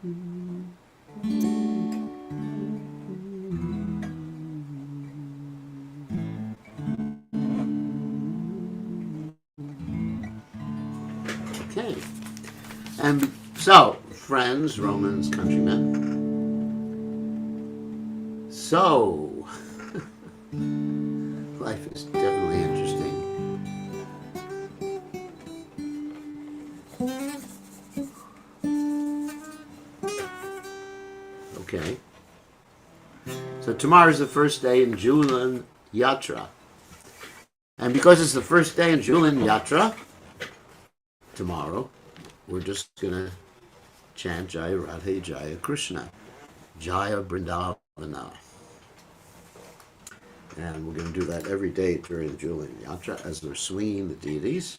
Okay. And so, friends, Romans, countrymen. So, life is definitely interesting. Okay. So tomorrow is the first day in Julan Yatra. And because it's the first day in Julan Yatra, tomorrow, we're just going to chant Jaya Radhe Jaya Krishna, Jaya Vrindavana. And we're going to do that every day during the Julan Yatra as we're swinging the deities.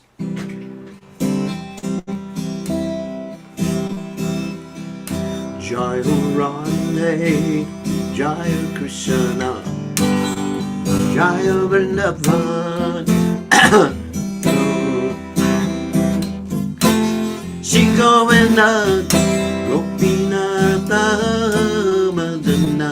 Jaya Radhe Jaya Krishna, Jaya Vrindavana. Shri Govinda Gopinatha Madana.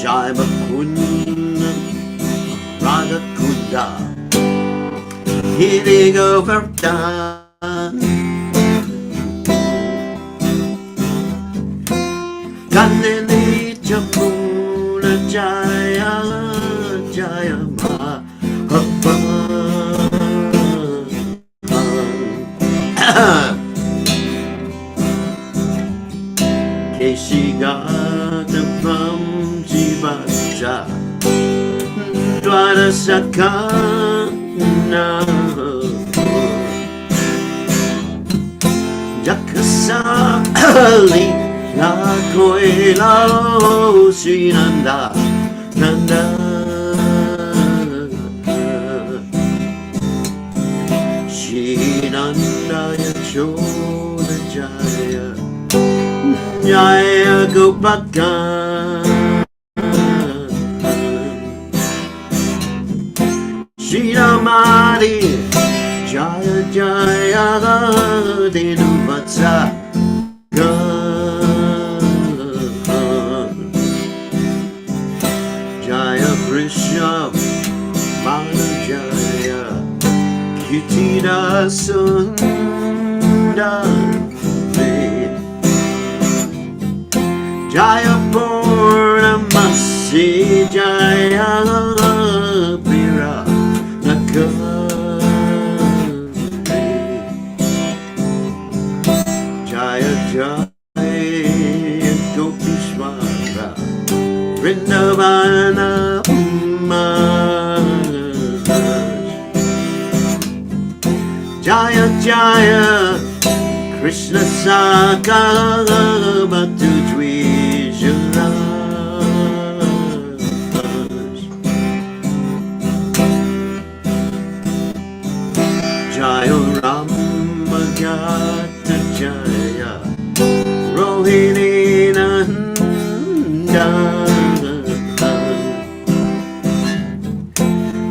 Shaiva Kunda Radha Kunda Hiri Govardhan Kandini Chapuna Jaya Jaya Mahapa Keshigata Pam Jivata Dwarasakana Jakasali La Koila Sinanda Nanda Shinanda Yachoda Jaya Jaya Gopaka Shiramari Jaya Jaya Denuvatsa Jaya Krishna Mana Jaya Kitira Sundar Jaya Purnamasi Jaya Pira Nakari Jaya Jaya Gopishwara Vrindavana Jaya Jaya Krishna Sakala Bhatu Dvijala Jaya Ramagata Jaya Rohini Nanda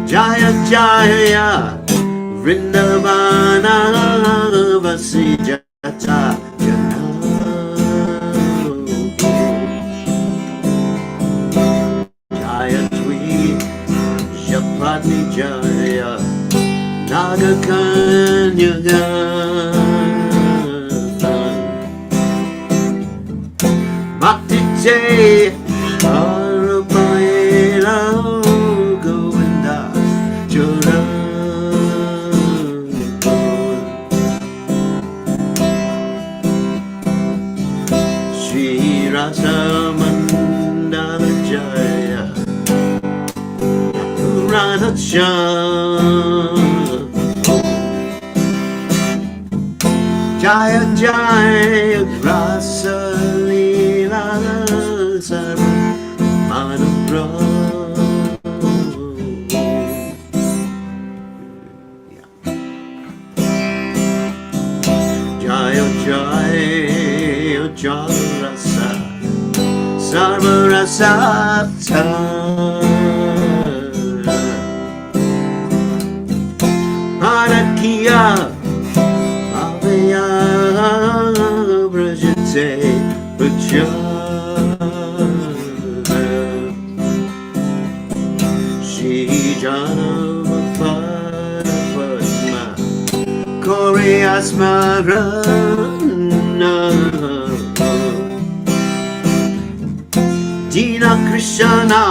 Jaya Jaya Vrindavana Vasijata Jana Jaya Twi Japati Jaya Nagakanyaga Bhakti Jaya Arabayela Govinda Jara Rasamandana Jaya Radha Jaya Jaya Rasa Leela Sarva Manavra Jaya Jaya Jaya Rasa Sarva Rasa Avaya Brajate Brajana Shri Janava Padma Kori Asmarana Dina Krishna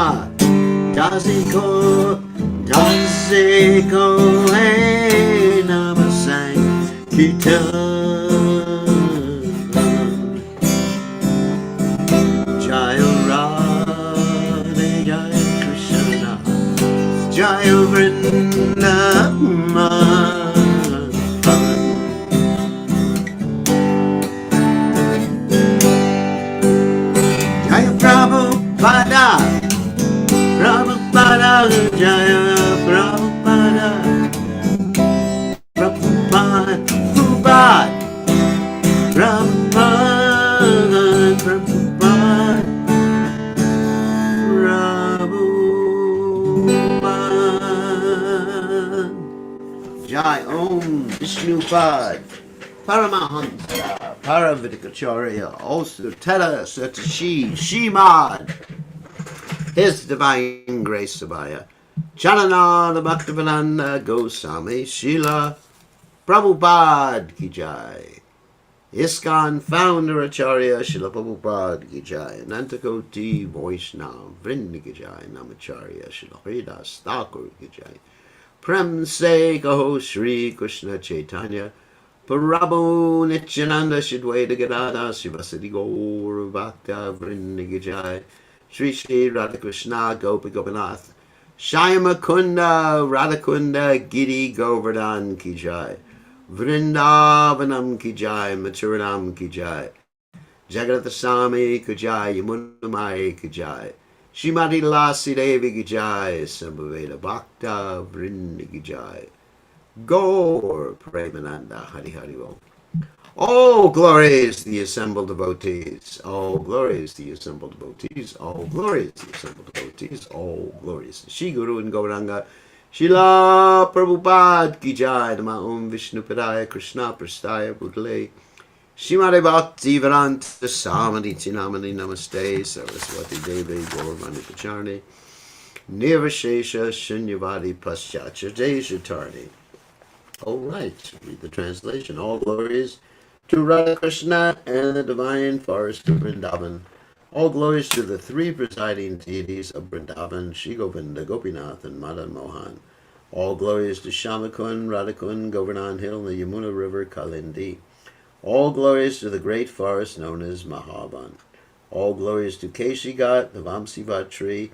Dasiko Hey Namasang Kita Jaya Radhe Jaya Krishna Jaya Vrindavan Jaya Prabhupada Prabhupada Jaya Prabhupada Prabhupada Prabhupada Prabhupada Prabhupada Jai Om Vishnupad Paramahamsa Paravidikacharya also Teta Satashi Shimad His Divine Grace Sabaya Chanananda Bhaktivedanta Goswami Srila Prabhupada Ki Jai ISKCON Founder Acharya Srila Prabhupada Ki Jai Anantakoti Vaishnava Vrinda Ki Jai Namacharya Srila Haridas Thakur Ki Jai Prem Se Kaho Shri Krishna Chaitanya Prabhu Nityananda Shidwaita Gadada Sivasati Gaur Bhakta Vrinda Ki Jai Shri Shri Radhakrishna Gopi Gopinath Shyama Kunda Radhakunda Giri Govardhan Ki Jai Vrindavanam Ki Jai Mathuranam Ki Jai Jagannatha Ki Jai Yamunamai Ki Jai Shrimati Lasi Devi Ki Jai Sambhaveda Bhakta Vrinda Ki Jai Gaur Premananda Hari Hari Om. All glories to the assembled devotees. All glories to the assembled devotees. All glories to the assembled devotees. All glories to Shri Guru and Gauranga. Srila Prabhupada Ki Jai. Nama Om Vishnu Padaya Krishna Prastaya Bhutale. Shrimati Bhakti Vedanta Swami Namani Namaste Saraswati Devi Gauravani Pacharni Nirvashesha Shunyavadi Paschacha Deshatarni. All right, read the translation. All glories to Radha Krishna and the divine forest of Vrindavan. All glories to the three presiding deities of Vrindavan, Shri Govinda, Gopinath, and Madan Mohan. All glories to Shamakun, Radhakun, Govardhan Hill, and the Yamuna River, Kalindi. All glories to the great forest known as Mahavan. All glories to Keshigat, the Vamsivat tree,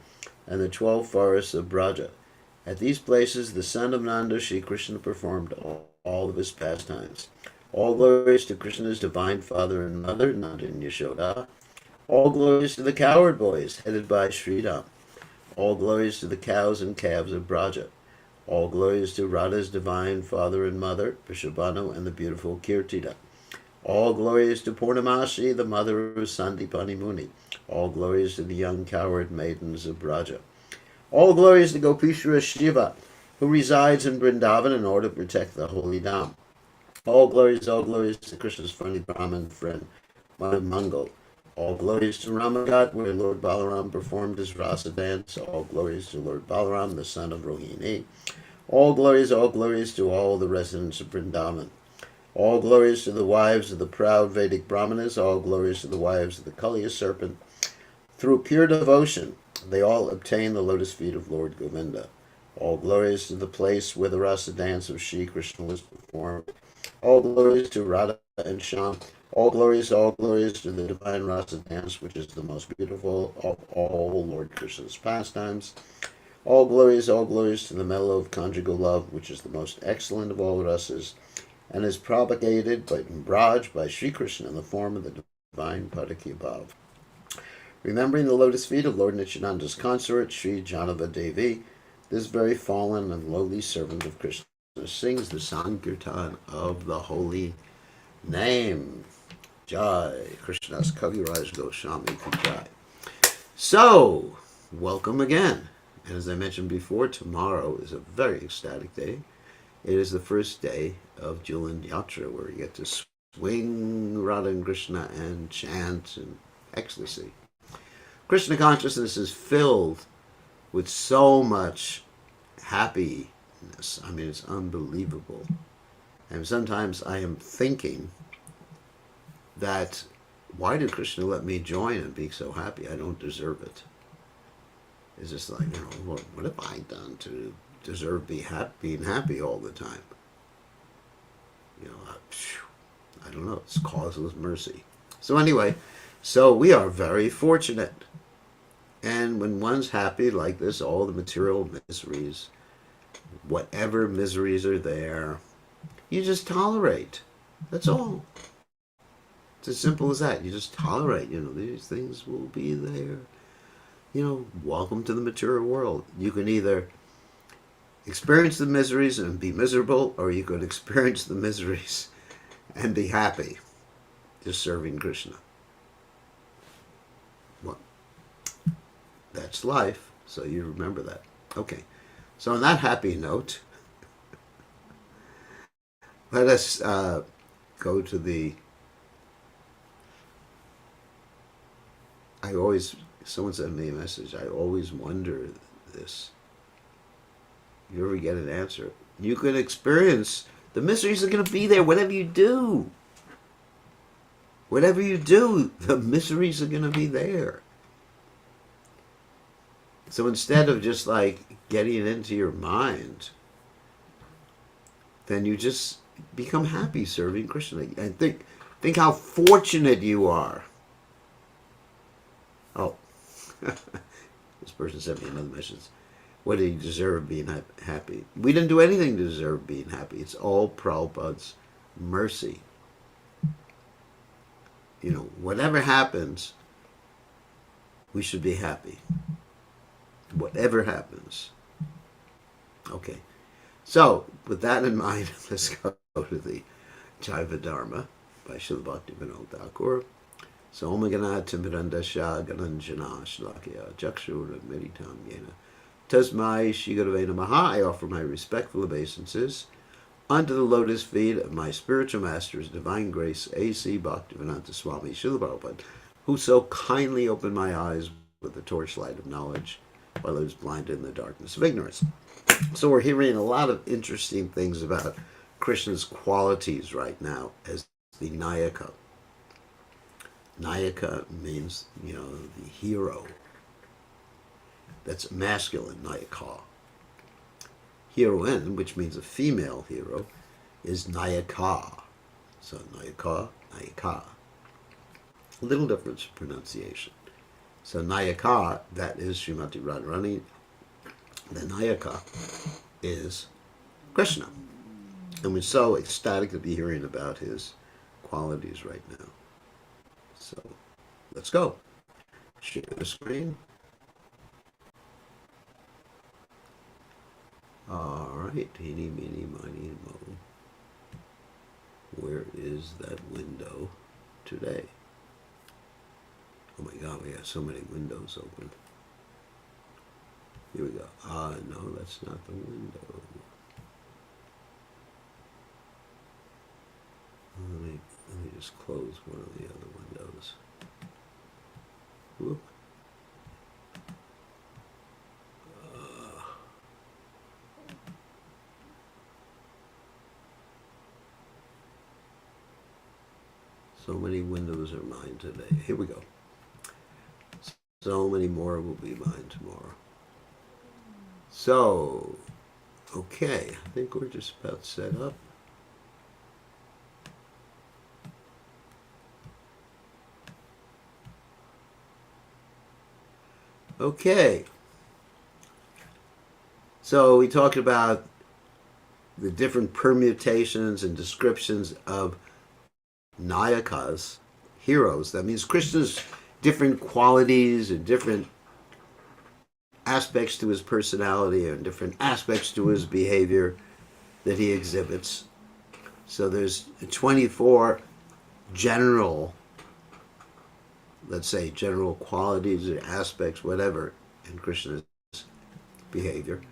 and the 12 forests of Braja. At these places, the son of Nanda, Shri Krishna, performed all of his pastimes. All glories to Krishna's divine father and mother, Nanda and Yashoda. All glories to the cowherd boys, headed by Sri Ram. All glories to the cows and calves of Braja. All glories to Radha's divine father and mother, Vrishabhanu, and the beautiful Kirtida. All glories to Purnamasi, the mother of Sandipani Muni. All glories to the young cowherd maidens of Braja. All glories to Gopishwara Shiva, who resides in Vrindavan in order to protect the holy Dham. All glories to Krishna's friendly Brahmin friend, Mangal. All glories to Ramagat, where Lord Balaram performed his rasa dance. All glories to Lord Balaram, the son of Rohini. All glories to all the residents of Vrindavan. All glories to the wives of the proud Vedic Brahmanas. All glories to the wives of the Kaliya serpent. Through pure devotion, they all obtain the lotus feet of Lord Govinda. All glories to the place where the rasa dance of Shri Krishna was performed. All glories to Radha and Shyam. All glories to the divine rasa dance, which is the most beautiful of all Lord Krishna's pastimes. All glories to the mellow of conjugal love, which is the most excellent of all rasas, and is propagated in Braj by Shri Krishna in the form of the divine Padaki above. Remembering the lotus feet of Lord Nityananda's consort, Sri Janava Devi, this very fallen and lowly servant of Krishna sings the Sankirtan of the holy name. Jai, Krishna's Kaviraj Goswami Ki Jai. So, welcome again. And as I mentioned before, tomorrow is a very ecstatic day. It is the first day of Julan Yatra, where you get to swing Radha and Krishna and chant and ecstasy. Krishna consciousness is filled with so much happiness. I mean, it's unbelievable. And sometimes I am thinking that, why did Krishna let me join and be so happy? I don't deserve it. It's just like, what have I done to deserve being happy all the time? I don't know. It's causeless mercy. So anyway, so we are very fortunate. And when one's happy like this, all the material miseries, whatever miseries are there, you just tolerate. That's all. It's as simple as that. You just tolerate. These things will be there. Welcome to the material world. You can either experience the miseries and be miserable, or you could experience the miseries and be happy, just serving Krishna. Well, that's life, so you remember that. Okay, so on that happy note, let us go to the... Someone sent me a message. I always wonder this. You ever get an answer? You can experience the miseries are going to be there. Whatever you do, the miseries are going to be there. So instead of just like getting it into your mind, then you just become happy serving Krishna. And think how fortunate you are. Oh, this person sent me another message. What do you deserve being happy? We didn't do anything to deserve being happy. It's all Prabhupada's mercy. Whatever happens, we should be happy. Whatever happens. Okay. So, with that in mind, let's go to the Jaiva Dharma by Srila Bhaktivinoda Thakur. So, Om Gana Timirandasha Gananjana Shlakya Jakshura Meditam Yena Tasmai Shigurave Namaha. I offer my respectful obeisances unto the lotus feet of my spiritual master's divine grace, A.C. Bhaktivedanta Swami Srila Prabhupada, who so kindly opened my eyes with the torchlight of knowledge while I was blinded in the darkness of ignorance. So we're hearing a lot of interesting things about Krishna's qualities right now as the Nayaka. Nayaka means, the hero. That's masculine, Nayaka. Heroine, which means a female hero, is Nayaka. So Nayaka, Nayaka. A little difference in pronunciation. So Nayaka, that is Srimati Radharani. The Nayaka is Krishna. And we're so ecstatic to be hearing about his qualities right now. So, let's go. Share the screen. All right, teeny, meeny, miny, mo. Where is that window today? Oh my God, we got so many windows open. Here we go. No, that's not the window. Let me just close one of the other windows. Whoop. So many windows are mine today. Here we go. So many more will be mine tomorrow. So, okay, I think we're just about set up. Okay. So we talked about the different permutations and descriptions of Nayakas, heroes. That means Krishna's different qualities and different aspects to his personality and different aspects to his behavior that he exhibits. So there's 24 general, let's say, general qualities or aspects, whatever, in Krishna's behavior.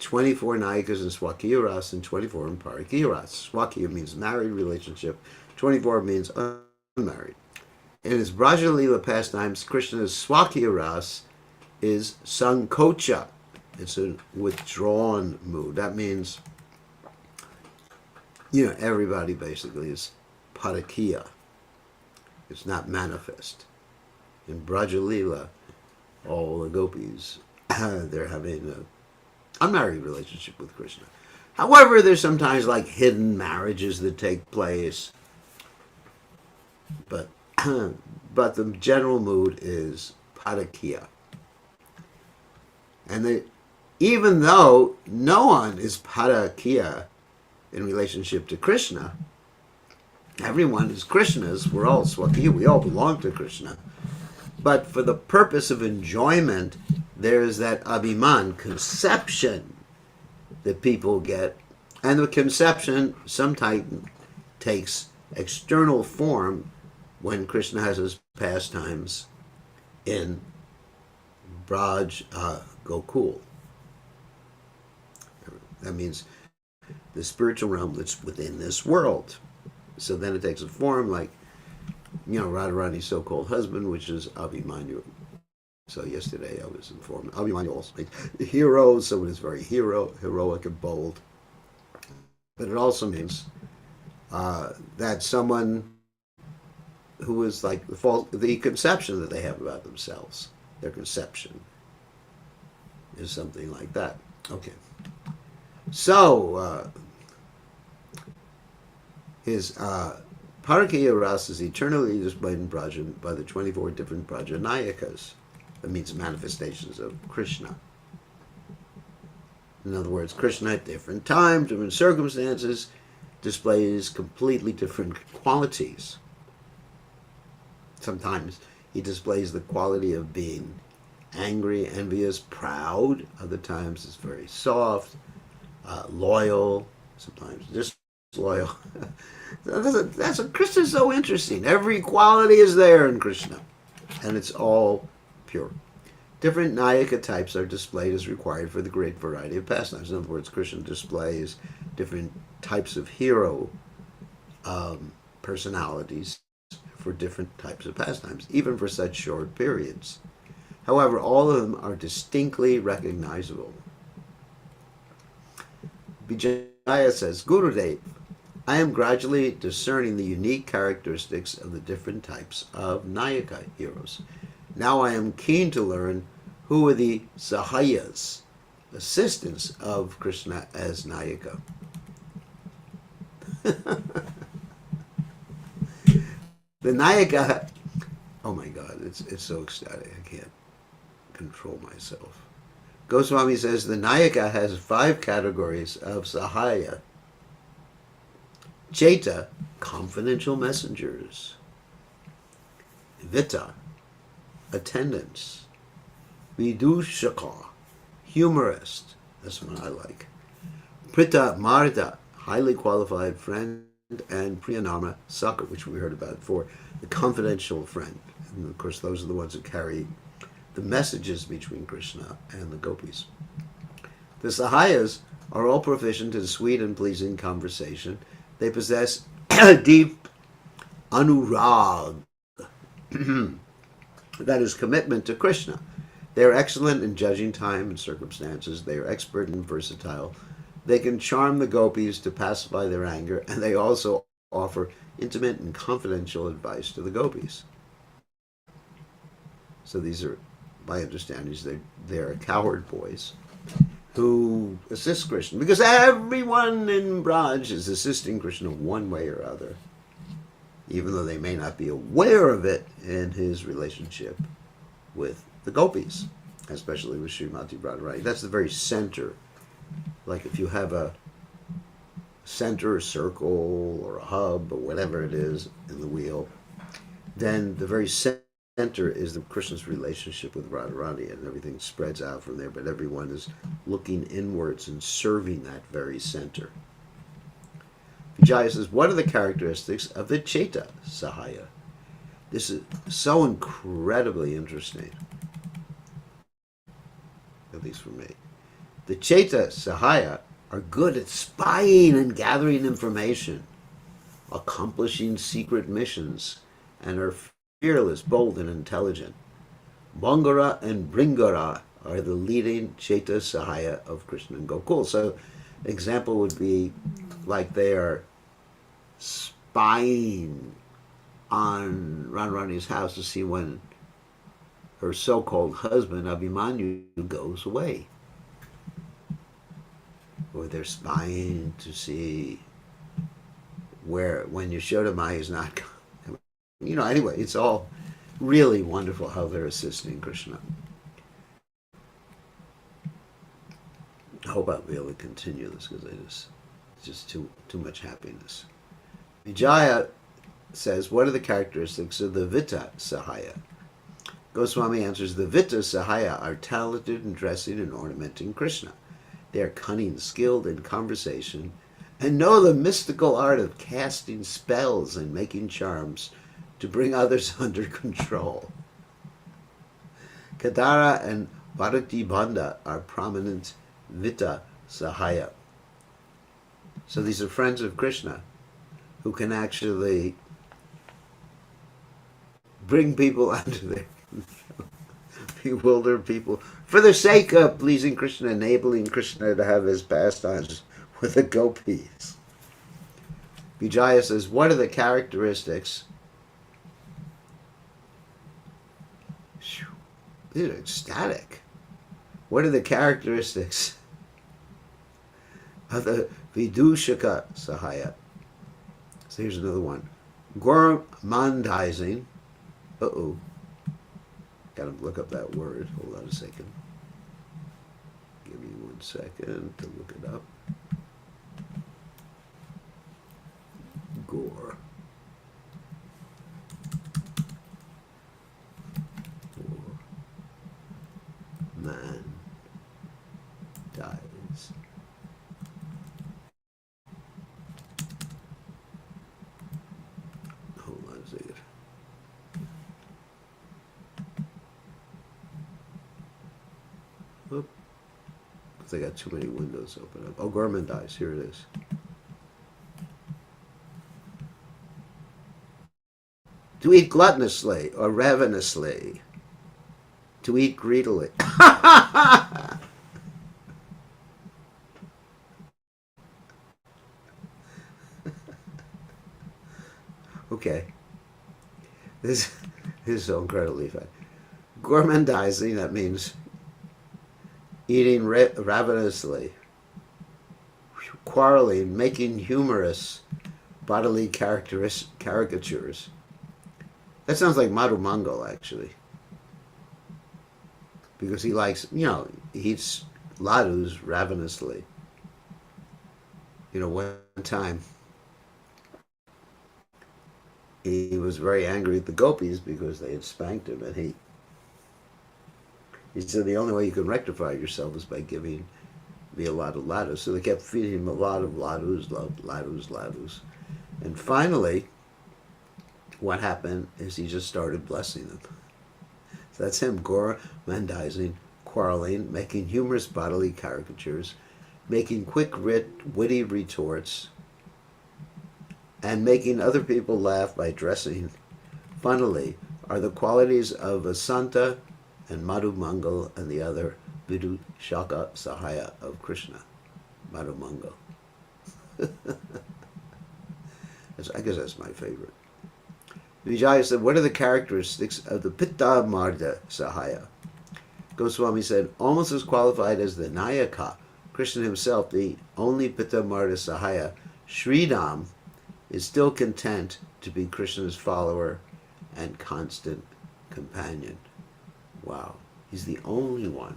24 Nayakas in Swakiya Ras and 24 in Parakiya Ras. Swakiya means married relationship, 24 means unmarried. In his Braja Leela pastimes, Krishna's Swakiya Ras is Sankocha. It's a withdrawn mood. That means, everybody basically is Parakiya. It's not manifest. In Braja Leela, all the gopis, they're having an unmarried relationship with Krishna. However, there's sometimes like hidden marriages that take place. But the general mood is Parakiya. And even though no one is Parakiya in relationship to Krishna, everyone is Krishna's. We're all Swakiya. We all belong to Krishna. But for the purpose of enjoyment, there's that abhiman, conception, that people get. And the conception sometimes takes external form when Krishna has his pastimes in Braj Gokul. That means the spiritual realm that's within this world. So then it takes a form like, Radharani's so-called husband, which is Abhimanyu. So yesterday I was informed Abhimanyu also means hero, someone is very heroic and bold. But it also means that someone who is like the conception that they have about themselves, their conception is something like that. Okay. So, his Parakiya Ras is eternally displayed in Braja by the 24 different Braja Nayakas. That means manifestations of Krishna. In other words, Krishna at different times, different circumstances, displays completely different qualities. Sometimes he displays the quality of being angry, envious, proud. Other times it's very soft, loyal, sometimes disloyal. Krishna's so interesting. Every quality is there in Krishna, and it's all pure. Different Nayaka types are displayed as required for the great variety of pastimes. In other words, Krishna displays different types of hero personalities for different types of pastimes, even for such short periods. However, all of them are distinctly recognizable. Vijaya says, Gurudev, I am gradually discerning the unique characteristics of the different types of Nayaka heroes. Now I am keen to learn who are the Sahayas, assistants of Krishna as Nayaka. The Nayaka, oh my God, it's so ecstatic, I can't control myself. Goswami says the Nayaka has 5 categories of Sahaya. Cheta, confidential messengers. Vita, attendants. Vidushaka, humorist. That's one I like. Prita Marda, highly qualified friend. And Priyanama, sucker, which we heard about before, the confidential friend. And of course, those are the ones who carry the messages between Krishna and the gopis. The Sahayas are all proficient in sweet and pleasing conversation. They possess deep anurag, that is, commitment to Krishna. They are excellent in judging time and circumstances. They are expert and versatile. They can charm the gopis to pacify their anger, and they also offer intimate and confidential advice to the gopis. So these are, my understanding is they're cowherd boys who assist Krishna, because everyone in Braj is assisting Krishna one way or other, even though they may not be aware of it in his relationship with the gopis, especially with Srimati Radharani. That's the very center. Like if you have a center, a circle, or a hub, or whatever it is in the wheel, then the very center is the Krishna's relationship with Radharani, and everything spreads out from there, but everyone is looking inwards and serving that very center. Vijaya says, what are the characteristics of the Cheta Sahaya? This is so incredibly interesting, at least for me. The Cheta Sahaya are good at spying and gathering information, accomplishing secret missions, and are fearless, bold, and intelligent. Mangara and Bringara are the leading Cheta Sahaya of Krishna and Gokul. So, example would be like they are spying on Radharani's house to see when her so-called husband Abhimanyu goes away, or they're spying to see when Yashodamai is not coming. Anyway, it's all really wonderful how they're assisting Krishna. I hope I'll be able to continue this because it's just too much happiness. Vijaya says, what are the characteristics of the Vita Sahaya? Goswami answers, the Vita Sahaya are talented in dressing and ornamenting Krishna. They are cunning, skilled in conversation, and know the mystical art of casting spells and making charms to bring others under control. Kadara and Bharati Banda are prominent Vita Sahaya. So these are friends of Krishna who can actually bring people under their control, bewilder people for the sake of pleasing Krishna, enabling Krishna to have his pastimes with the gopis. Vijaya says, what are the characteristics? These are ecstatic. What are the characteristics of the Vidushaka Sahaya? So here's another one. Gourmandizing. Uh-oh. Gotta look up that word. Hold on a second. Give me 1 second to look it up. Gore. Man dies. Hold on a second. Oop. Because I got too many windows open up. Oh, Gorman dies. Here it is. To eat gluttonously or ravenously. To eat greedily. Okay. This is so incredibly fun. Gourmandizing, that means eating ravenously, quarreling, making humorous bodily caricatures. That sounds like Madhu Mangal, actually. Because he likes, he eats ladus ravenously. One time he was very angry at the gopis because they had spanked him, and he said the only way you can rectify yourself is by giving me a lot of ladus. So they kept feeding him a lot of ladus. And finally, what happened is he just started blessing them. So that's him gourmandizing, quarreling, making humorous bodily caricatures, making quick, witty retorts, and making other people laugh by dressing funnily are the qualities of a Santa and Madhu Mangal and the other Vidu Shaka Sahaya of Krishna. Madhu Mangal. I guess that's my favorite. Vijaya said, what are the characteristics of the Pitta Marda Sahaya? Goswami said, almost as qualified as the Nayaka, Krishna himself, the only Pitta Marda Sahaya, Sridham, is still content to be Krishna's follower and constant companion. Wow. He's the only one.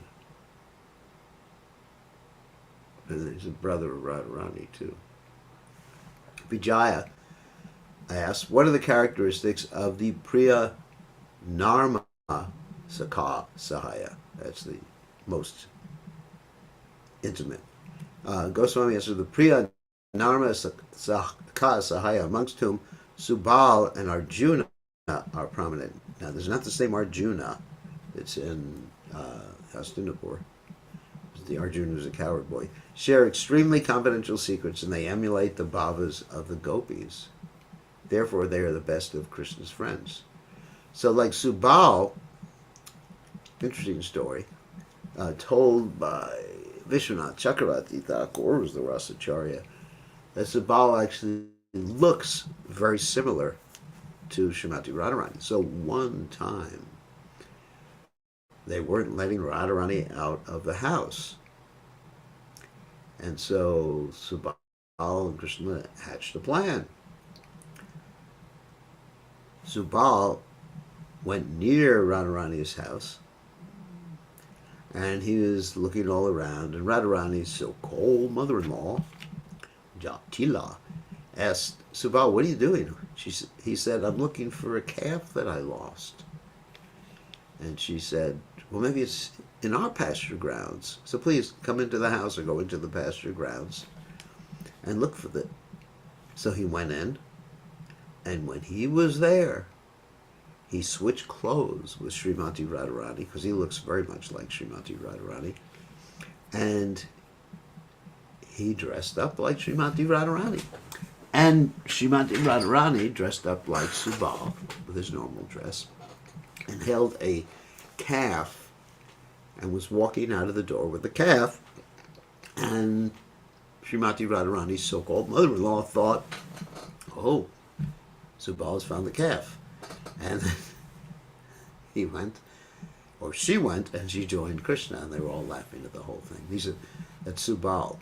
And he's a brother of Radharani, too. Vijaya asks, what are the characteristics of the Priya Narma Sahaya? That's the most intimate. Goswami answered, the Priya Narma Sahaya, amongst whom Subal and Arjuna are prominent. Now, there's not the same Arjuna that's in Hastinapur. the Arjuna who's a coward boy, share extremely confidential secrets, and they emulate the bhavas of the gopis. Therefore, they are the best of Krishna's friends. So, like Subal, interesting story, told by Vishwanath Chakravarti Thakur, who was the Rasacharya, that Subal actually looks very similar to Srimati Radharani. So one time, they weren't letting Radharani out of the house. And so Subal and Krishna hatched a plan. Subal went near Radharani's house, and he was looking all around, and Radharani's so-called mother-in-law, Jatila, asked Subal, "What are you doing?" He said, "I'm looking for a calf that I lost." And she said, "Well, maybe it's in our pasture grounds. So please come into the house or go into the pasture grounds and look for it." So he went in, and when he was there, he switched clothes with Srimati Radharani, because he looks very much like Srimati Radharani, and he dressed up like Srimati Radharani. And Srimati Radharani dressed up like Subal with his normal dress, and held a calf and was walking out of the door with the calf. And Srimati Radharani's so-called mother-in-law thought, "Oh, Subal has found the calf." And he went, or she went, and she joined Krishna, and they were all laughing at the whole thing. That's Subal.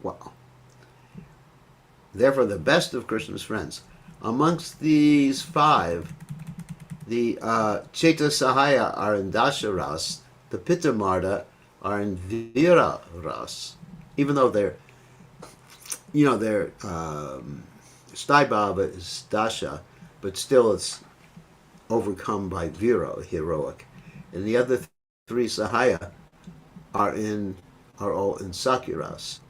Wow. Therefore, the best of Krishna's friends. Amongst these five, the Cheta Sahaya are in Dasha Ras, the Pitta Marda are in Vira Ras. Even though their Stai Bhava is Dasha, but still it's overcome by Vira, heroic. And the other three Sahaya are all in Sakiras.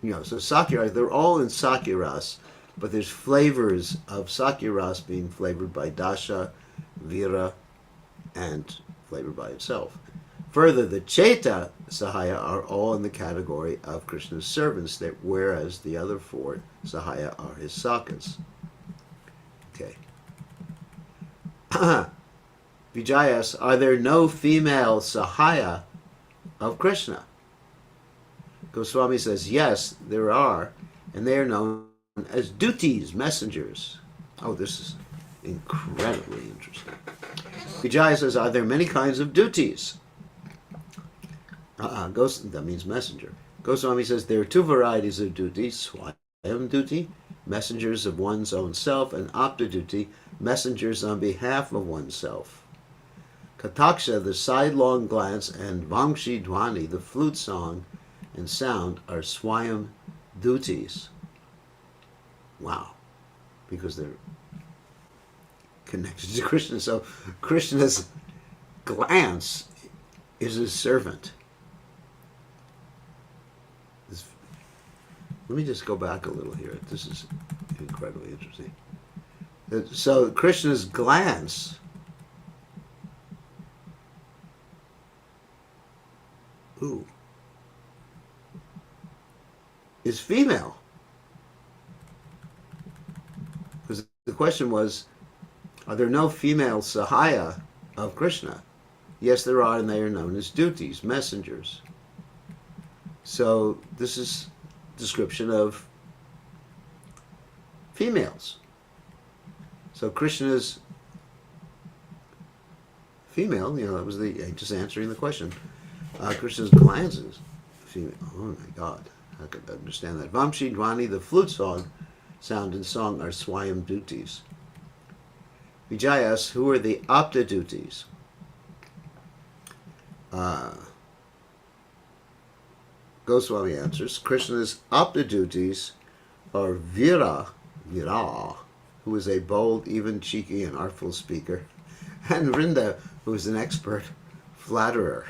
So Sakiras, they're all in Sakiras, but there's flavors of Sakiras being flavored by Dasha, Vira, and flavored by itself. Further, the Cheta Sahaya are all in the category of Krishna's servants, whereas the other four Sahaya are his Sakas. Okay. Vijayas, are there no female Sahaya of Krishna? Goswami says, yes, there are, and they are known as duties, messengers. Oh, this is incredibly interesting. Vijaya says, are there many kinds of duties? That means messenger. Goswami says, there are two varieties of duties, swayam duty, messengers of one's own self, and apta duty, messengers on behalf of oneself. Kataksha, the sidelong glance, and vamshi dhwani, the flute song and sound, are swayam duties. Wow. Because they're connected to Krishna. So Krishna's glance is his servant. Let me just go back a little here. This is incredibly interesting. So Krishna's glance is female. Because the question was, are there no female Sahaya of Krishna? Yes, there are, and they are known as duties, messengers. So this is description of females. So Krishna's female, that was just answering the question. Krishna's glances, female. Oh my God, how could I understand that? Vamshi Dhwani, the flute sound and song are swayam duties. Vijayas, who are the apta duties? Goswami answers, Krishna's apta duties are Vira, who is a bold, even, cheeky, and artful speaker, and Vrinda, who is an expert flatterer.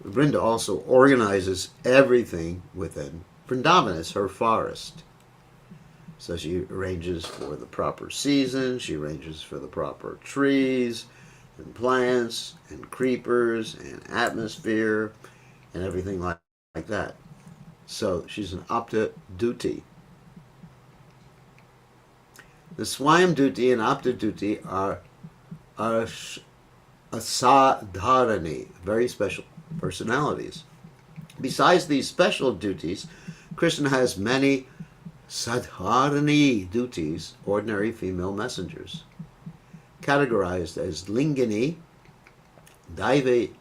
Vrinda also organizes everything within Vrindavan, as her forest. So she arranges for the proper season, she arranges for the proper trees and plants and creepers and atmosphere and everything like that. So she's an Apta Duty. The Swayam Duty and Apta Duty are asadharani, very special personalities. Besides these special duties, Krishna has many sadharani duties, ordinary female messengers, categorized as lingini, daivagna,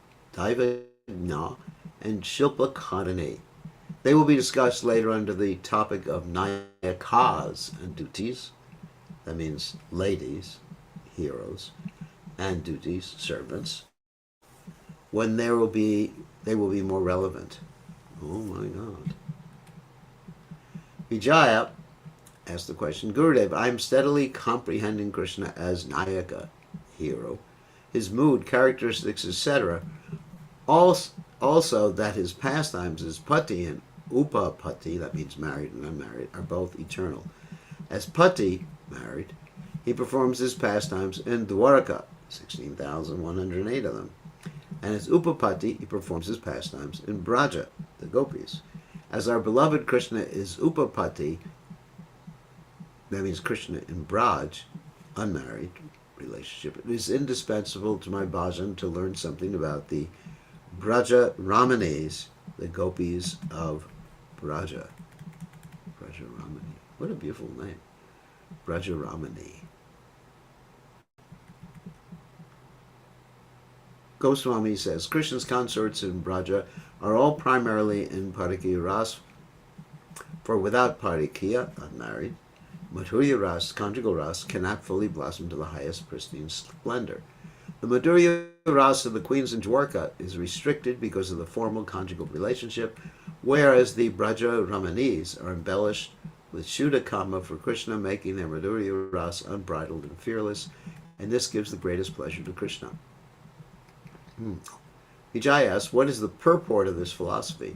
and shilpakarani. They will be discussed later under the topic of nayakas and duties. That means ladies, heroes, and duties, servants. When they will be more relevant. Oh my God. Vijaya asked the question, Gurudev, I am steadily comprehending Krishna as Nayaka, hero, his mood, characteristics, etc. Also that his pastimes as Pati and Upapati, that means married and unmarried, are both eternal. As Pati, married, he performs his pastimes in Dwaraka, 16,108 of them. And as Upapati, he performs his pastimes in Braja, the gopis. As our beloved Krishna is Upapati, that means Krishna in Braj, unmarried relationship, it is indispensable to my bhajan to learn something about the Braja Ramanis, the gopis of Braja. Braja Ramani. What a beautiful name. Braja Ramani. Goswami says, Krishna's consorts in Braja are all primarily in Parikya Ras, for without Parikya, unmarried, Madhurya Ras, conjugal Ras, cannot fully blossom to the highest pristine splendor. The Madhurya Ras of the queens in Dwarka is restricted because of the formal conjugal relationship, whereas the Braja Ramanis are embellished with Shuddha Kama for Krishna, making their Madhurya Ras unbridled and fearless, and this gives the greatest pleasure to Krishna. Vijay asks, what is the purport of this philosophy?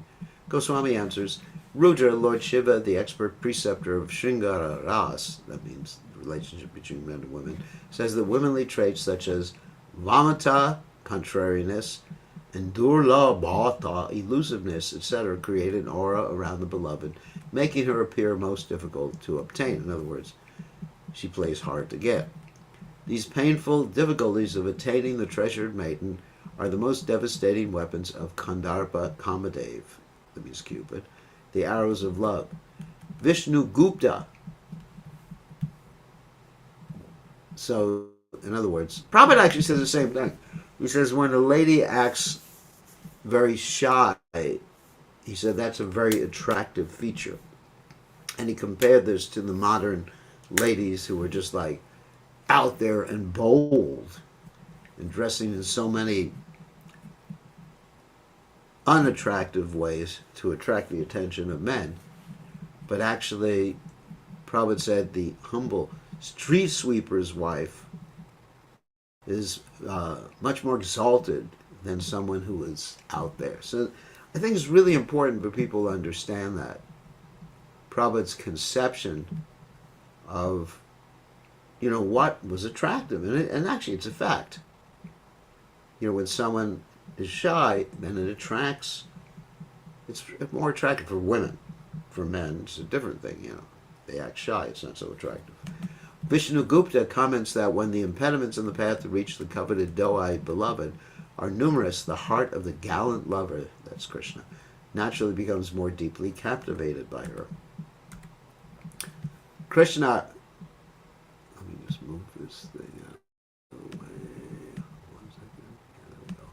Goswami answers, Rudra, Lord Shiva, the expert preceptor of Shringara Ras, that means the relationship between men and women, says that womanly traits such as Vamata, contrariness, and Durlabhata, elusiveness, etc., create an aura around the beloved, making her appear most difficult to obtain. In other words, she plays hard to get. These painful difficulties of attaining the treasured maiden are the most devastating weapons of Kandarpa Kamadev, that means Cupid, the arrows of love. Vishnu Gupta. So, in other words, Prabhupada actually says the same thing. He says when a lady acts very shy, he said that's a very attractive feature. And he compared this to the modern ladies who are just like out there and bold and dressing in so many unattractive ways to attract the attention of men. But actually, Prabhupada said the humble street sweeper's wife is much more exalted than someone who is out there. So I think it's really important for people to understand that. Prabhupada's conception of, what was attractive. And actually, it's a fact. When someone is shy, then it attracts. It's more attractive for women. For men, it's a different thing, They act shy, it's not so attractive. Vishnu Gupta comments that when the impediments in the path to reach the coveted doe-eyed beloved are numerous, the heart of the gallant lover, that's Krishna, naturally becomes more deeply captivated by her. Krishna, let me just move this thing out of the way. 1 second. There we go.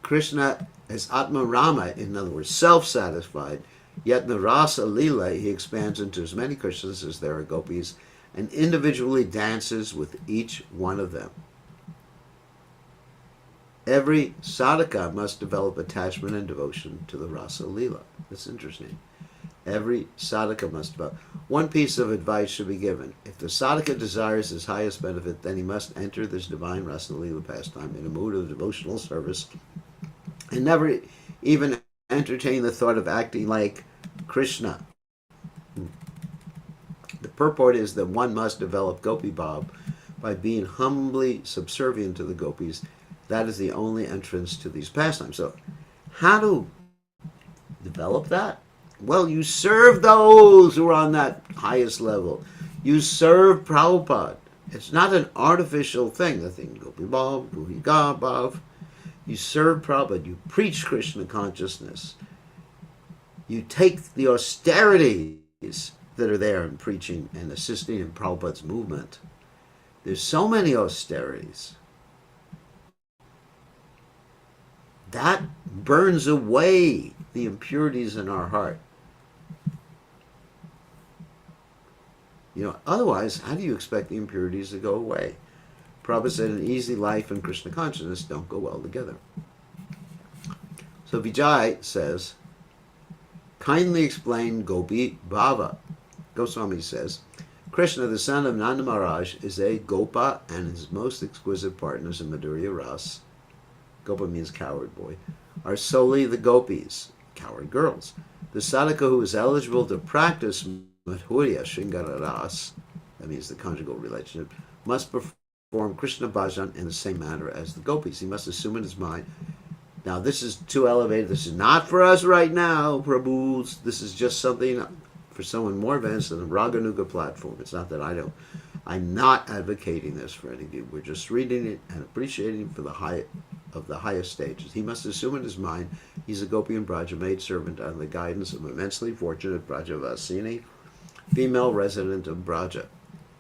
Krishna is Atma Rama, in other words, self-satisfied, yet in the Rasa Leela he expands into as many Krishnas as there are gopis and individually dances with each one of them. Every sadhaka must develop attachment and devotion to the Rasa Leela. That's interesting. Every sadhaka must develop. One piece of advice should be given. If the sadhaka desires his highest benefit, then he must enter this divine Rasa Leela pastime in a mood of devotional service and never even entertain the thought of acting like Krishna. purport is that one must develop Gopi Bhav by being humbly subservient to the gopis. That is the only entrance to these pastimes. So, how to develop that? Well, you serve those who are on that highest level. You serve Prabhupada. It's not an artificial thing. The thing, Gopi Bhav, Bhuhiga Bhav. You serve Prabhupada. You preach Krishna consciousness. You take the austerities that are there in preaching and assisting in Prabhupada's movement. There's so many austerities. That burns away the impurities in our heart. Otherwise, how do you expect the impurities to go away? Prabhupada said an easy life and Krishna consciousness don't go well together. So Vijay says, kindly explain Gopi Bhava. Goswami says, Krishna, the son of Nanda Maharaj, is a Gopa, and his most exquisite partners in Madhurya Ras, Gopa means coward boy, are solely the gopis, coward girls. The sadhaka who is eligible to practice Madhurya Shringara Ras, that means the conjugal relationship, must perform Krishna bhajan in the same manner as the gopis. He must assume in his mind, now this is too elevated, this is not for us right now, Prabhus, this is just something for someone more advanced than the Raganuga platform. It's not that I'm not advocating this for any of you. We're just reading it and appreciating for the highest stages. He must assume in his mind he's a Gopi and Braja maid servant under the guidance of immensely fortunate Brajavasini, female resident of Braja.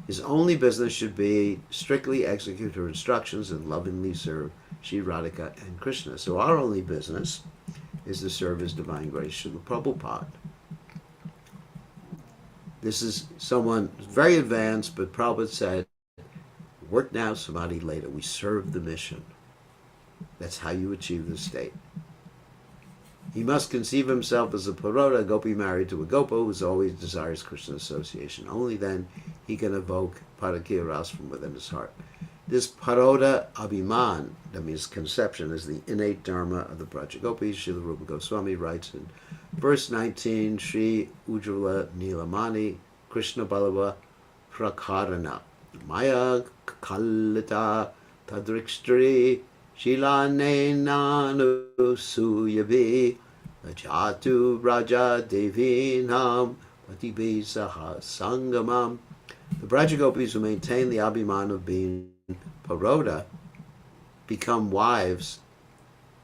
His only business should be strictly execute her instructions and lovingly serve Shri Radhika and Krishna. So our only business is to serve His Divine Grace Srila Prabhupada. This is someone very advanced, but Prabhupada said, work now, samadhi later. We serve the mission. That's how you achieve the state. He must conceive himself as a Paroda, a Gopi married to a Gopa, who always desires Krishna association. Only then he can evoke Parakya Ras from within his heart. This Paroda Abhiman, that means conception, is the innate dharma of the Braja Gopis. Srila Rupa Goswami writes in verse 19, Shri Ujjvala Nilamani Krishna Balava Prakarana Maya Kalita Tadrikstri Shilane Nanu Suyabi Jatu Braja Devinam Patibisaha Sangamam. The Braja Gopis who maintain the Abhiman of being Paroda become wives.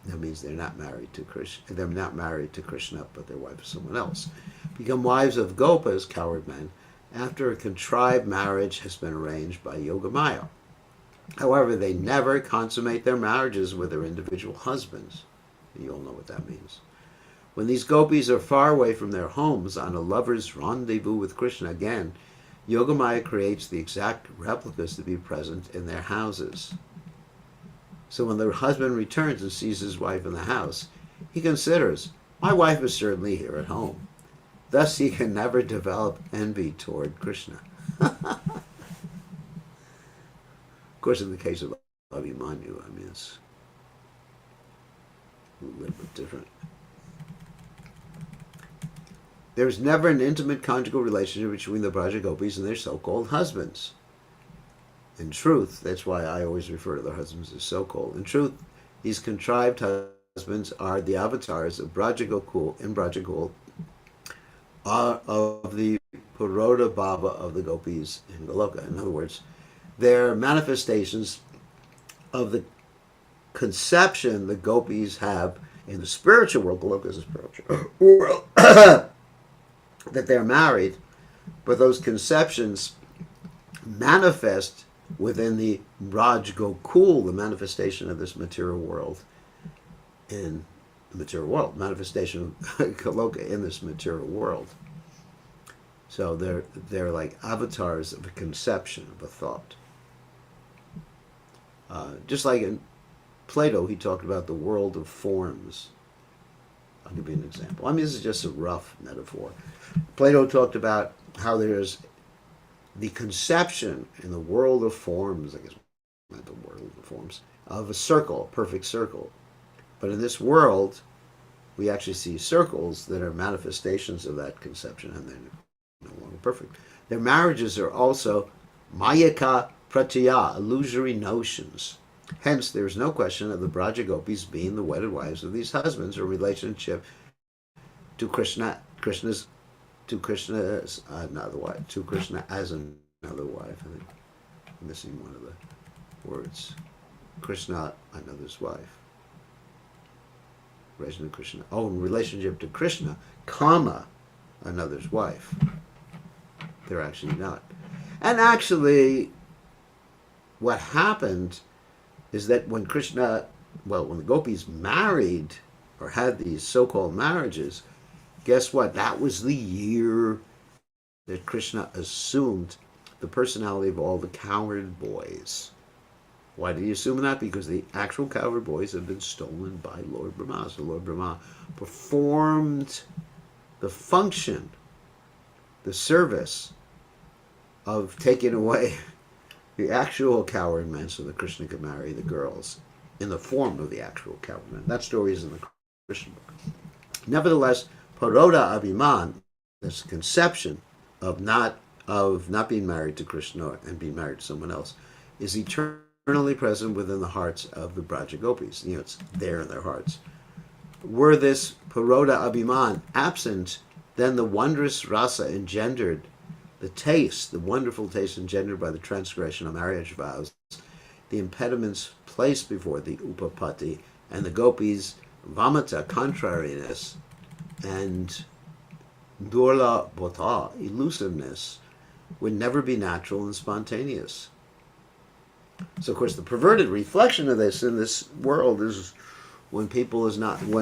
That means they're not married to Krishna. They're not married to Krishna, but they're wives of someone else. Become wives of Gopas, coward men, after a contrived marriage has been arranged by Yogamaya. However, they never consummate their marriages with their individual husbands. You all know what that means. When these gopis are far away from their homes on a lover's rendezvous with Krishna again, Yogamaya creates the exact replicas to be present in their houses. So when the husband returns and sees his wife in the house, he considers, my wife is certainly here at home. Thus he can never develop envy toward Krishna. Of course, in the case of Abhimanyu, it's a little bit different. There's never an intimate conjugal relationship between the Braja Gopis and their so-called husbands. In truth, that's why I always refer to their husbands as so-called. In truth, these contrived husbands are the avatars of Braja Gokul and Braja Gokul, of the Paroda Bhava of the Gopis in Goloka. In other words, they're manifestations of the conception the Gopis have in the spiritual world. Goloka is a spiritual world. That they're married, but those conceptions manifest within the Raj Gokul, the manifestation of this material world in the material world, manifestation of Goloka in this material world. So they're like avatars of a conception of a thought. Just like in Plato, he talked about the world of forms. I'll give you an example. This is just a rough metaphor. Plato talked about how there's the conception in the world of forms, I guess not the world of forms, of a circle, a perfect circle. But in this world, we actually see circles that are manifestations of that conception, and they're no longer perfect. Their marriages are also mayaka pratya, illusory notions. Hence, there is no question of the Braja Gopis being the wedded wives of these husbands, or relationship to Krishna's another wife, to Krishna as another wife. I think I'm missing one of the words. Krishna, another's wife. Relation to Krishna. Oh, in relationship to Krishna, comma, another's wife. They're actually not. And actually, what happened is that when when the gopis married or had these so-called marriages, guess what? That was the year that Krishna assumed the personality of all the cowherd boys. Why did he assume that? Because the actual cowherd boys had been stolen by Lord Brahma. So Lord Brahma performed the function, the service of taking away the actual cowherd men so that Krishna could marry the girls in the form of the actual cowherd men. That story is in the Krishna book. Nevertheless, Paroda Abhiman, this conception of not being married to Krishna and being married to someone else, is eternally present within the hearts of the Braja Gopis. It's there in their hearts. Were this Paroda Abhiman absent, then the wondrous rasa engendered, the wonderful taste engendered by the transgression of marriage vows, the impediments placed before the upapati, and the gopis' vamata, contrariness, and durla bhata, elusiveness, would never be natural and spontaneous. So, of course, the perverted reflection of this in this world is when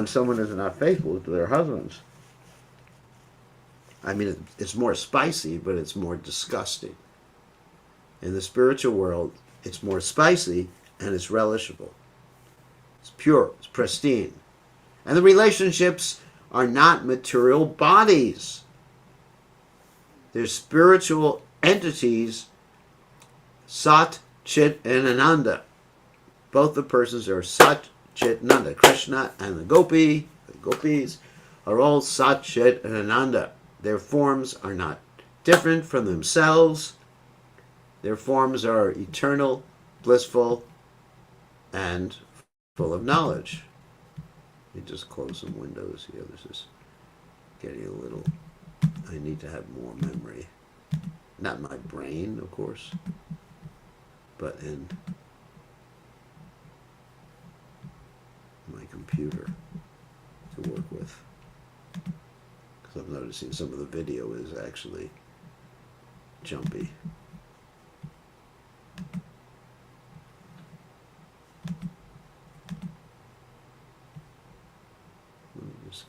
someone is not faithful to their husbands. I mean, it's more spicy, but it's more disgusting. In the spiritual world, it's more spicy and it's relishable. It's pure, it's pristine. And the relationships are not material bodies. They're spiritual entities, Sat, Chit, and Ananda. Both the persons are Sat, Chit, Ananda. Krishna and the gopis, are all Sat, Chit, and Ananda. Their forms are not different from themselves. Their forms are eternal, blissful, and full of knowledge. Let me just close some windows here. This is getting a little... I need to have more memory. Not my brain, of course, but in my computer to work with. Because I'm noticing some of the video is actually jumpy. Let me just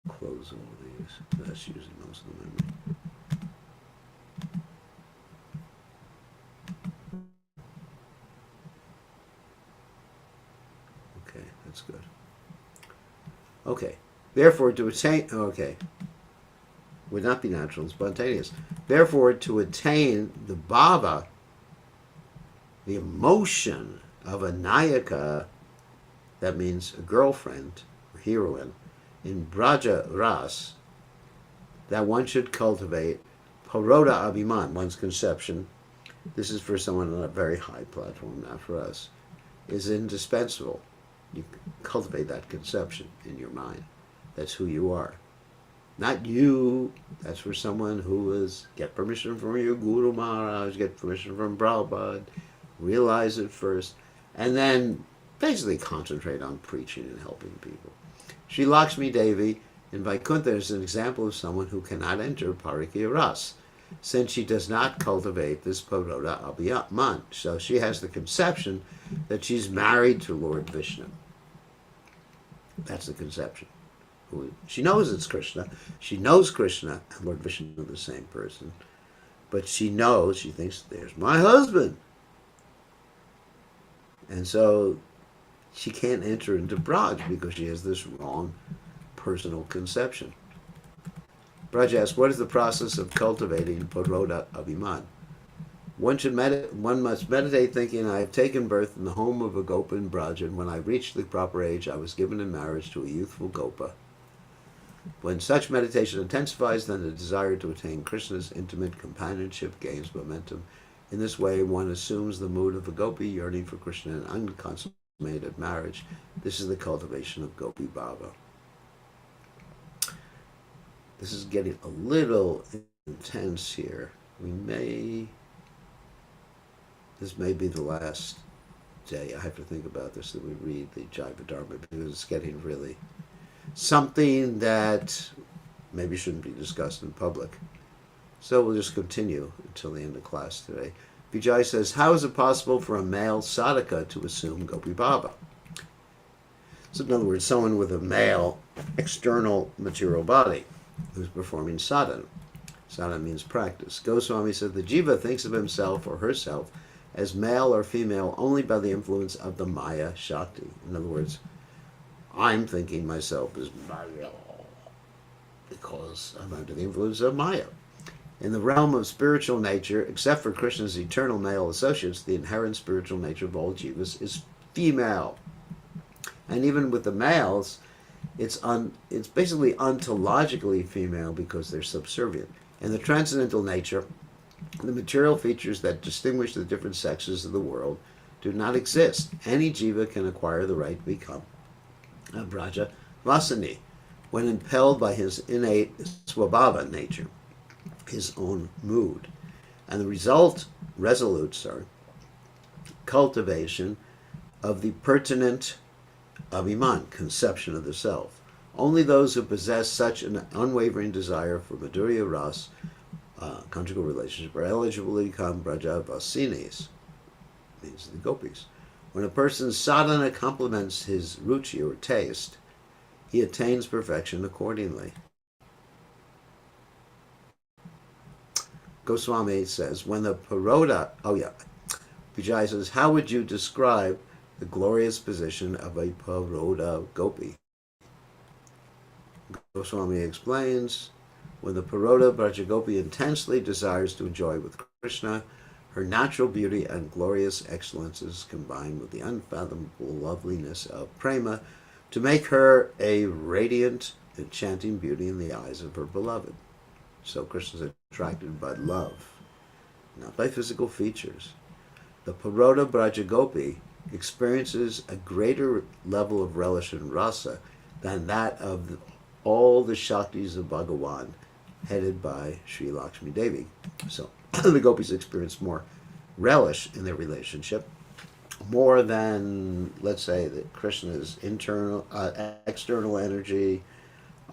close all of these. That's using most of the memory. Okay, that's good. Okay. Therefore, to attain... Okay. Would not be natural and spontaneous. Therefore, to attain the bhava, the emotion of a nayaka, that means a girlfriend or heroine, in Braja Ras, that one should cultivate Paroda Abhiman, one's conception. This is for someone on a very high platform, not for us, is indispensable. You cultivate that conception in your mind. That's who you are. Not you. That's for someone who is, get permission from your Guru Maharaj, get permission from Prabhupada, realize it first, and then basically concentrate on preaching and helping people. Sri Lakshmi Devi in Vaikuntha is an example of someone who cannot enter Parikya Ras, since she does not cultivate this Paroda Abhiman. So she has the conception that she's married to Lord Vishnu. That's the conception. She knows it's Krishna. She knows Krishna and Lord Vishnu are the same person. But she thinks, there's my husband. And so she can't enter into Braj because she has this wrong personal conception. Braj asks, what is the process of cultivating Paroda Abhiman? One must meditate thinking, I have taken birth in the home of a Gopa in Braj, and when I reached the proper age, I was given in marriage to a youthful Gopa. When such meditation intensifies, then the desire to attain Krishna's intimate companionship gains momentum. In this way, one assumes the mood of a gopi yearning for Krishna in unconsummated marriage. This is the cultivation of Gopi Bhava. This is getting a little intense here. This may be the last day I have to think about this that we read the Jaiva Dharma, because it's getting really something that maybe shouldn't be discussed in public. So we'll just continue until the end of class today. Vijay says, how is it possible for a male sadhaka to assume Gopi Bhava? So in other words, someone with a male external material body who's performing sadhana. Sadhana means practice. Goswami said the jiva thinks of himself or herself as male or female only by the influence of the Maya Shakti. In other words, I'm thinking myself as Maya because I'm under the influence of Maya. In the realm of spiritual nature, except for Krishna's eternal male associates, the inherent spiritual nature of all jivas is female. And even with the males, it's basically ontologically female because they're subservient. In the transcendental nature, the material features that distinguish the different sexes of the world do not exist. Any jiva can acquire the right to become a Braja Vasani when impelled by his innate swabhava nature, his own mood. And the resolute cultivation of the pertinent abhiman, conception of the self. Only those who possess such an unwavering desire for Madhurya Ras, conjugal relationship, are eligible to become Brajavasinis, means the gopis. When a person's sadhana complements his ruchi or taste, he attains perfection accordingly. Goswami says, when the Paroda, Vijay says, how would you describe the glorious position of a Paroda gopi? Goswami explains, when the Paroda Brajagopi intensely desires to enjoy with Krishna, her natural beauty and glorious excellences combine with the unfathomable loveliness of prema to make her a radiant, enchanting beauty in the eyes of her beloved. So Krishna is attracted by love, not by physical features. The Paroda Brajagopi experiences a greater level of relish and rasa than that of all the Shaktis of Bhagavan, headed by Sri Lakshmi Devi. So the gopis experience more relish in their relationship, more than, let's say, that Krishna's external energy,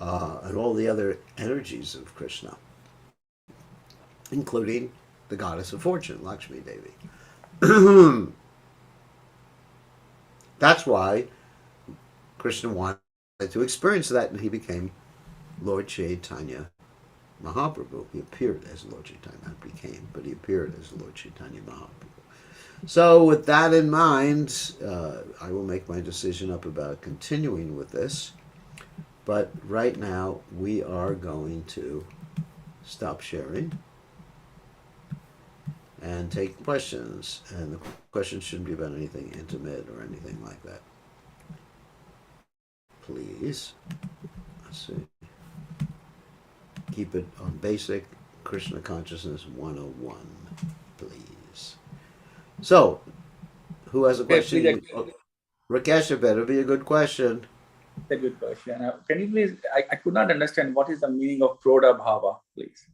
and all the other energies of Krishna, including the goddess of fortune, Lakshmi Devi. That's why Krishna wanted to experience that, and he became Lord Chaitanya Mahaprabhu. He appeared as Lord Chaitanya, not became, but he appeared as Lord Chaitanya Mahaprabhu. So with that in mind, I will make my decision up about continuing with this. But right now, we are going to stop sharing and take questions. And the questions shouldn't be about anything intimate or anything like that. Please. Let's see. Keep it on basic Krishna Consciousness 101, please. So, who has a question? Rakesh, it better be a good question. A good question. Can you please, I could not understand what is the meaning of Prodha Bhava, please.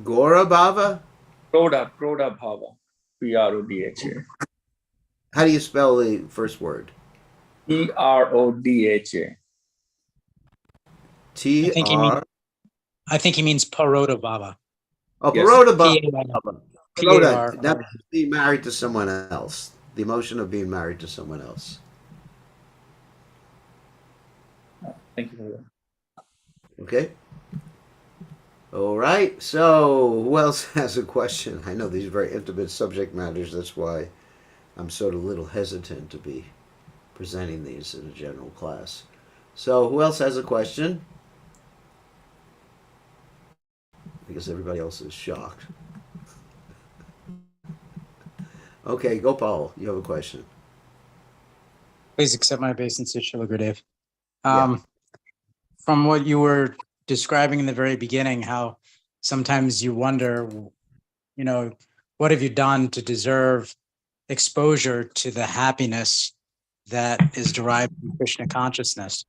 Gora Bhava? Prodha Bhava. P-R-O-D-H-A. How do you spell the first word? P-R-O-D-H-A. T-R... I think he means Paroda Bhava. Oh, yes. Paroda Bhava. Paroda. That means being married to someone else. The emotion of being married to someone else. Thank you for that. Okay. All right. So, who else has a question? I know these are very intimate subject matters. That's why I'm sort of a little hesitant to be presenting these in a general class. So, who else has a question? Because everybody else is shocked. Okay, Gopal, you have a question. Please accept my obeisance, Srila Gurudev. from what you were describing in the very beginning, how sometimes you wonder, what have you done to deserve exposure to the happiness that is derived from Krishna consciousness?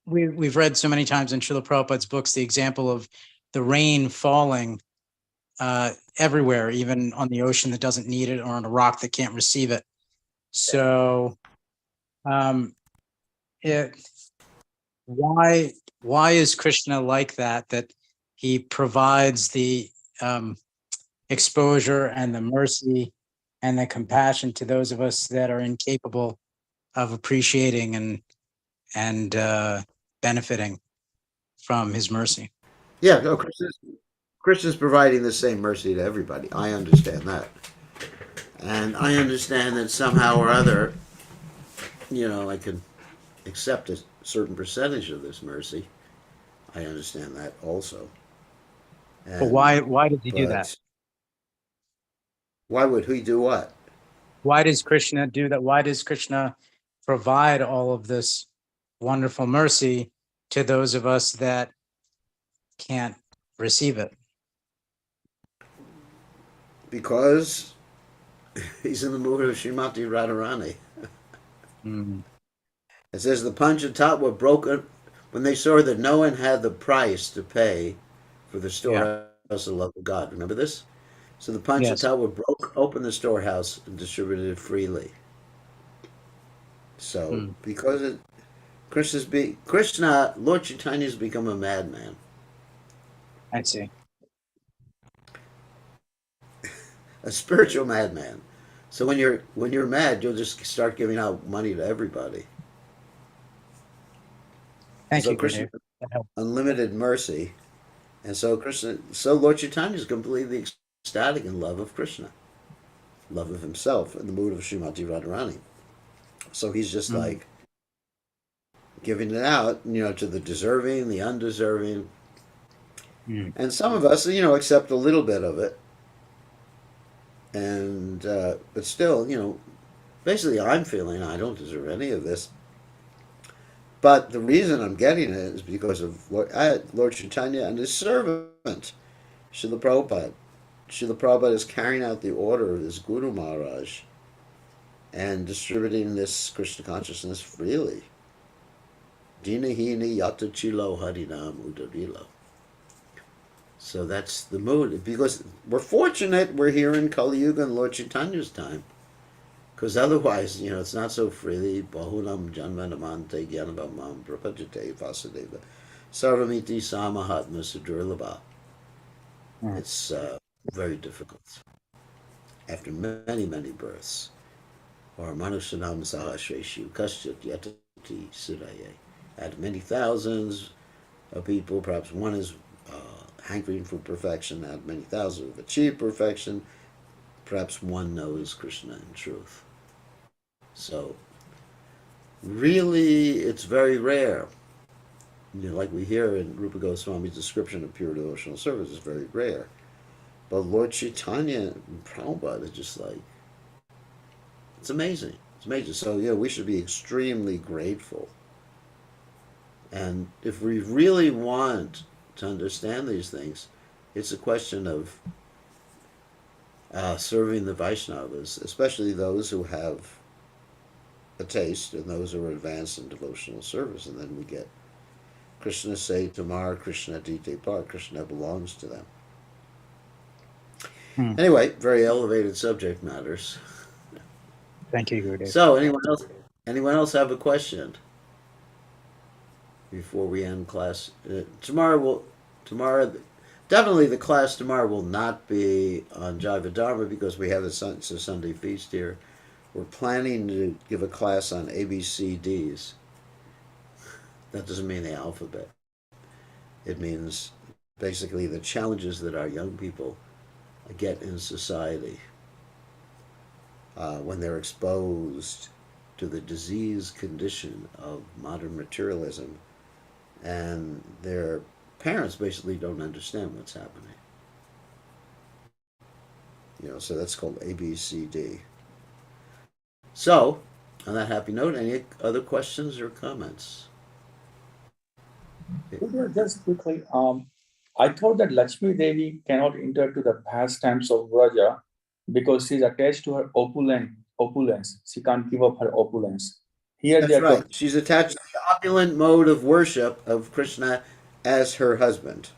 We've read so many times in Srila Prabhupada's books the example of the rain falling everywhere, even on the ocean that doesn't need it or on a rock that can't receive it. So why is Krishna like that he provides the exposure and the mercy and the compassion to those of us that are incapable of appreciating and benefiting from his mercy? Yeah, no, Krishna's providing the same mercy to everybody. I understand that. And I understand that somehow or other, I can accept a certain percentage of this mercy. I understand that also. But why does he do that? Why would he do what? Why does Krishna do that? Why does Krishna provide all of this wonderful mercy to those of us that can't receive it? Because he's in the mood of Srimati Radharani. It says the Panchatat were broken when they saw that no one had the price to pay for the storehouse of the love of God. Remember this? So the Panchatat were opened the storehouse and distributed it freely. So because Krishna, Lord Chaitanya has become a madman. I see. A spiritual madman. So when you're mad, you'll just start giving out money to everybody. Thank you, Krishna, Gurudev. unlimited mercy, and so Lord Chaitanya is completely ecstatic in love of Krishna, love of himself, in the mood of Srimati Radharani. So he's just like giving it out, to the deserving, the undeserving, and some of us, accept a little bit of it, and but still, basically, I'm feeling I don't deserve any of this. But the reason I'm getting it is because of Lord Chaitanya and his servant, Srila Prabhupada. Srila Prabhupada is carrying out the order of his Guru Maharaj and distributing this Krishna consciousness freely. Dinahini yata chilo harinam udarilo. So that's the mood. Because we're fortunate we're here in Kali Yuga and Lord Chaitanya's time. Because otherwise, it's not so freely. Bahunam janmanamante gyanabhamam prapajate vasudeva sarvamiti samahatma sudurlabha. It's very difficult. After many, many births. Or manushanam sahasreshu kasyat yatati siraye. At many thousands of people, perhaps one is hankering for perfection. At many thousands have achieved perfection. Perhaps one knows Krishna in truth. So, really, it's very rare. Like we hear in Rupa Goswami's description of pure devotional service, is very rare. But Lord Chaitanya and Prabhupada is just like, it's amazing. It's amazing. So, we should be extremely grateful. And if we really want to understand these things, it's a question of serving the Vaishnavas, especially those who have a taste and those who are advanced in devotional service. And then we get Krishna say Tamar, Krishna Dite Par. Krishna belongs to them. Anyway, very elevated subject matters. Thank you, Gurudev. So, anyone else have a question before we end class? Tomorrow, definitely the class tomorrow will not be on Jaiva Dharma because we have it's a Sunday feast here. We're planning to give a class on ABCDs. That doesn't mean the alphabet. It means basically the challenges that our young people get in society when they're exposed to the disease condition of modern materialism, and their parents basically don't understand what's happening. So that's called ABCD. So, On that happy note, any other questions or comments? Just quickly, I thought that Lakshmi Devi cannot enter to the pastimes of Vraja because she's attached to her opulence. She can't give up her opulence. Here they That's are right. talking. She's attached to the opulent mode of worship of Krishna as her husband.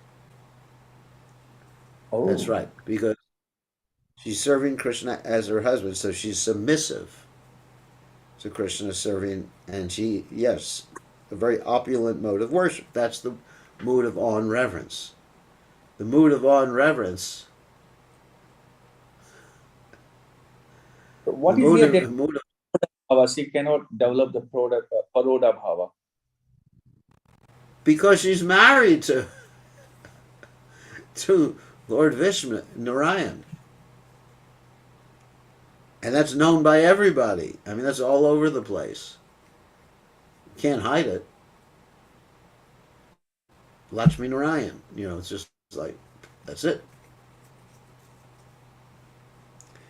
That's Oh, right. Because she's serving Krishna as her husband, so she's submissive to Krishna serving, and she, yes, a very opulent mode of worship. That's the mood of awe and reverence. The mood of awe and reverence, so the what is mood here of, that the mood of she cannot develop the product Paroda Bhava? because she's married to Lord Vishnu Narayan. And that's known by everybody. I mean, that's all over the place. You can't hide it. Lakshmi Narayan. It's just like, that's it.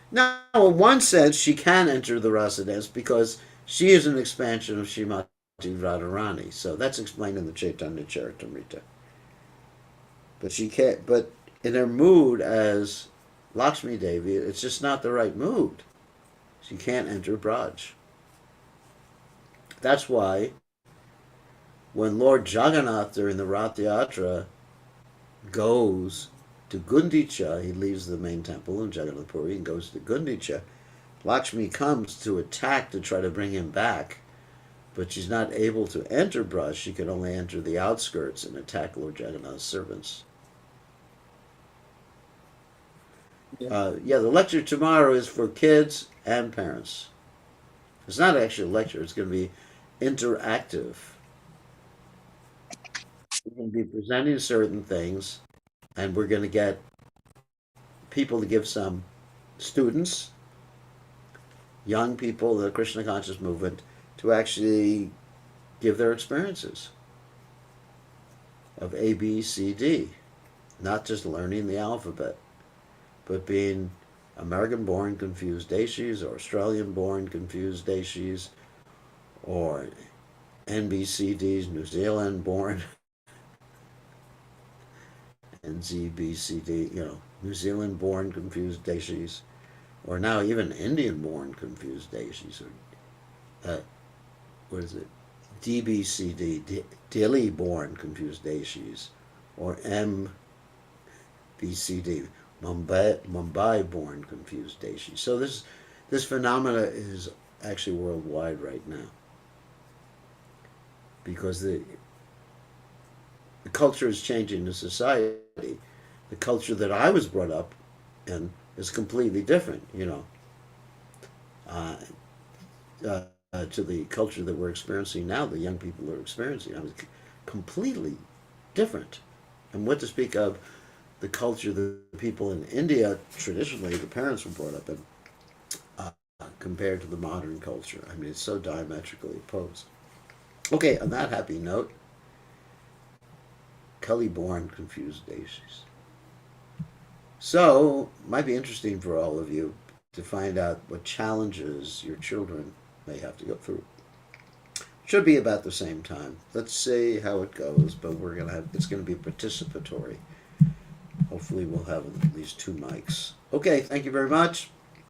Now, in one sense, she can enter the rasa dance because she is an expansion of Srimati Radharani. So that's explained in the Chaitanya Charitamrita. But she can't. But in her mood as Lakshmi Devi, it's just not the right mood. She can't enter Braj. That's why when Lord Jagannath during the Rath Yatra goes to Gundicha, he leaves the main temple in Jagannath Puri and goes to Gundicha. Lakshmi comes to attack to try to bring him back, but she's not able to enter Braj. She can only enter the outskirts and attack Lord Jagannath's servants. The lecture tomorrow is for kids and parents. It's not actually a lecture, it's going to be interactive. We're going to be presenting certain things, and we're going to get people to give some students, young people, the Krishna conscious movement, to actually give their experiences of A, B, C, D, not just learning the alphabet, but being American-born confused deshis, or Australian-born confused deshis, or NBCDs, New Zealand-born NZBCD, New Zealand-born confused deshis, or now even Indian-born confused deshis, or what is it? DBCD, Delhi-born confused deshis, or MBCD, Mumbai-born confused deshis. So this phenomena is actually worldwide right now, because the culture is changing in society. The culture that I was brought up in is completely different, to the culture that we're experiencing now, the young people are experiencing. I mean, completely different. And what to speak of the culture that the people in India, traditionally, the parents were brought up in, compared to the modern culture. I mean, it's so diametrically opposed. Okay, on that happy note, Kali-born confused deshis. So, might be interesting for all of you to find out what challenges your children may have to go through. Should be about the same time. Let's see how it goes, but it's gonna be participatory. Hopefully we'll have at least 2 mics. Okay, thank you very much.